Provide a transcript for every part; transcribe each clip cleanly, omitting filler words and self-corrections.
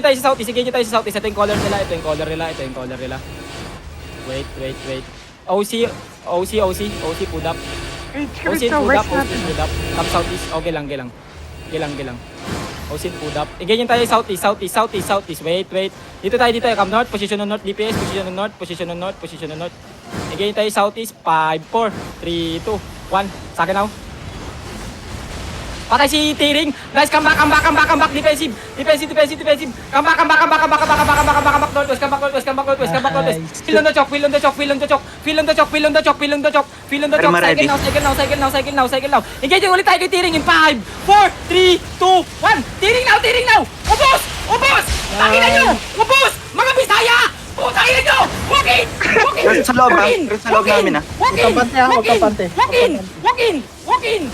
tayo sa southeast, sige tayo sa southeast. Ito yung color nila, ito yung color nila, ito yung color nila. Wait. OC, put up. OC, put up, put up. Come southeast, okay lang. OC, put up. Ganyan tayo southeast. Wait. Dito tayo, come north, position on north, DPS, position on north. Ganyan tayo southeast, 5, 4, 3, 2, 1. Sa akin now. Patay si Tiring. Guys, come back. Defensive. Come back northwest. Fill on the choke. Cycle now. Engage ulit tayo kay Tiring in 5, 4, 3, 2, 1. Tiring now. Ubos! Takina nyo! Ubos! Mga Bisaya! Putang ina nyo! Walk in! Sa loob namin ah. Walk in!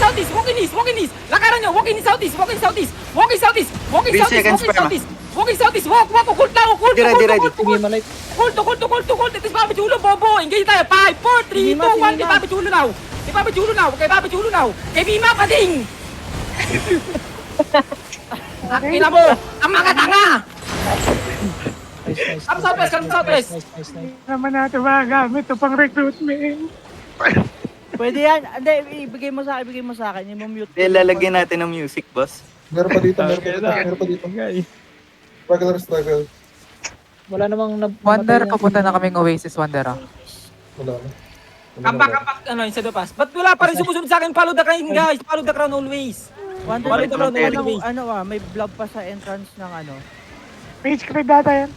Southeast! Walk in east! Lakaran nyo! Walk in southeast! Walk in southeast! Walk! Hold now! Ready. Hold to! Ito si Papi Chulo, bobo! Engage tayo! 5, 4, 3, 2, 1! Kay Papi Chulo now! Kay Bima Pading! Akina mo! Ang mga tanga! Come southwest! Naman natin magagamit ito pang recruitment. Pwede yan. Hindi, ibigay mo sa akin. I-mute. Lalagyan natin ng music, boss. Meron pa dito. Regular struggle. Wala namang Wander, papunta na kaming Oasis, Wander. Wala na. Come back, instead of us. Ba't wala pa rin sumusunod sa akin? Follow the crown, guys! Follow the crown always! Wonder, Follow the crown always! may blob pa sa entrance ng ano. Page create data yan.